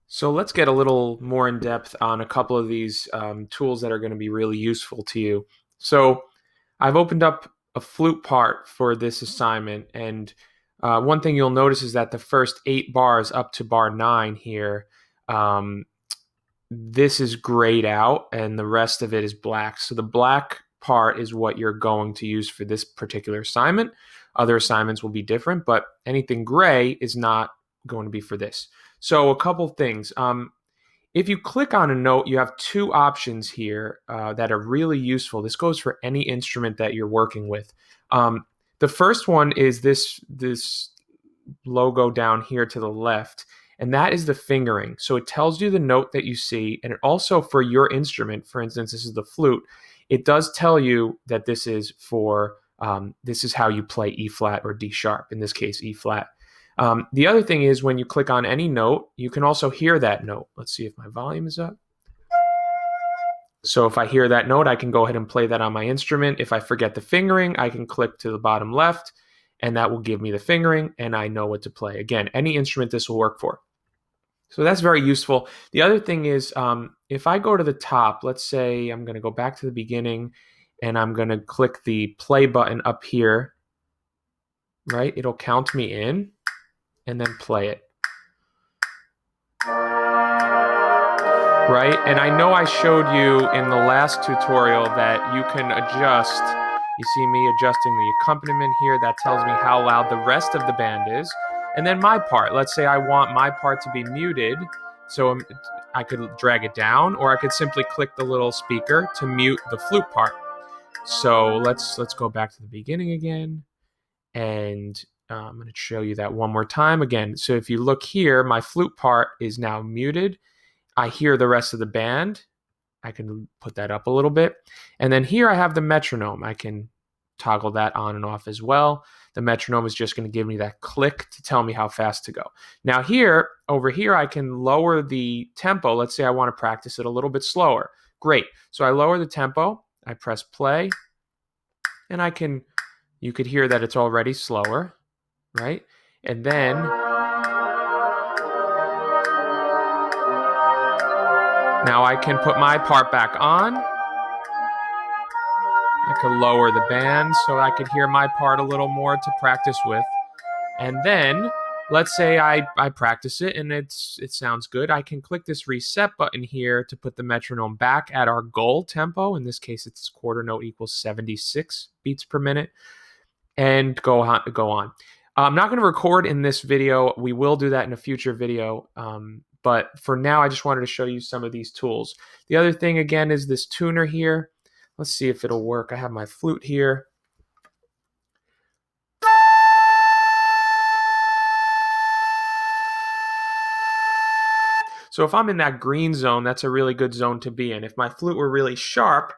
So let's get a little more in depth on a couple of these tools that are going to be really useful to you. So I've opened up a flute part for this assignment, and one thing you'll notice is that the first 8 bars up to bar 9 here, um, this is grayed out, and the rest of it is black. So the black part is what you're going to use for this particular assignment. Other assignments will be different, but anything gray is not going to be for this. So a couple things. If you click on a note, you have 2 options here that are really useful. This goes for any instrument that you're working with. The first one is this logo down here to the left, and that is the fingering. So it tells you the note that you see, and it also, for your instrument, for instance, this is the flute, it does tell you that this is for, this is how you play E flat or D sharp, in this case, E flat. The other thing is when you click on any note, you can also hear that note. Let's see if my volume is up. So if I hear that note, I can go ahead and play that on my instrument. If I forget the fingering, I can click to the bottom left, and that will give me the fingering, and I know what to play. Again, any instrument this will work for. So that's very useful. The other thing is, if I go to the top, let's say I'm going to go back to the beginning, and I'm going to click the play button up here, right? It'll count me in, and then play it. Right? And I know I showed you in the last tutorial that you can adjust. You see me adjusting the accompaniment here. That tells me how loud the rest of the band is. And then my part. Let's say I want my part to be muted. So I could drag it down, or I could simply click the little speaker to mute the flute part. So let's go back to the beginning again. And I'm going to show you that one more time again. So if you look here, my flute part is now muted. I hear the rest of the band. I can put that up a little bit. And then here I have the metronome. I can toggle that on and off as well. The metronome is just going to give me that click to tell me how fast to go. Now here, over here, I can lower the tempo. Let's say I want to practice it a little bit slower. Great. So I lower the tempo. I press play. And you could hear that it's already slower, right? And then now I can put my part back on. I could lower the band so I could hear my part a little more to practice with. And then, let's say I practice it and it sounds good. I can click this reset button here to put the metronome back at our goal tempo. In this case, it's quarter note equals 76 beats per minute. And go on. I'm not going to record in this video. We will do that in a future video. But for now, I just wanted to show you some of these tools. The other thing, again, is this tuner here. Let's see if it'll work. I have my flute here. So if I'm in that green zone, that's a really good zone to be in. If my flute were really sharp,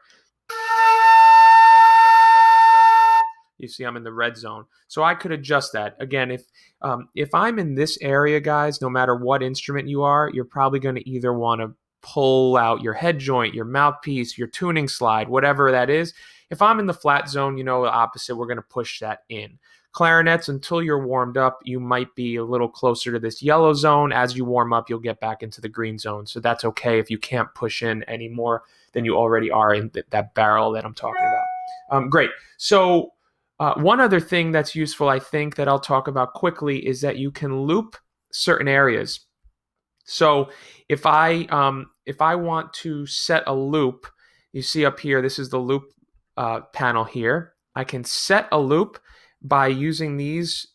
you see I'm in the red zone. So I could adjust that. Again, if I'm in this area, guys, no matter what instrument you are, you're probably going to either want to pull out your head joint, your mouthpiece, your tuning slide, whatever that is. If I'm in the flat zone, you know, the opposite, we're going to push that in. Clarinets, until you're warmed up, you might be a little closer to this yellow zone. As you warm up, you'll get back into the green zone. So that's okay if you can't push in any more than you already are in that barrel that I'm talking about. Great. So one other thing that's useful, I think, that I'll talk about quickly is that you can loop certain areas. So if I want to set a loop, you see up here, this is the loop panel here. I can set a loop by using these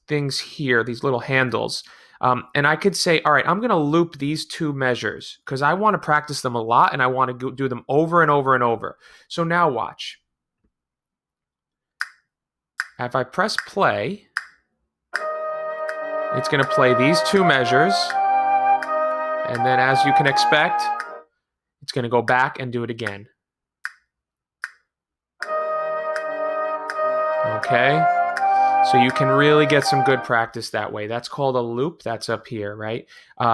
things here, these little handles. And I could say, all right, I'm going to loop these 2 measures because I want to practice them a lot and I want to do them over and over and over. So now watch. If I press play, it's going to play these 2 measures. And then, as you can expect, it's going to go back and do it again. Okay? So you can really get some good practice that way. That's called a loop. That's up here, right?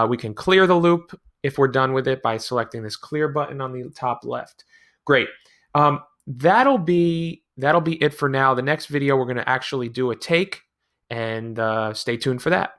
We can clear the loop if we're done with it by selecting this clear button on the top left. Great. That'll be it for now. The next video, we're going to actually do a take, and stay tuned for that.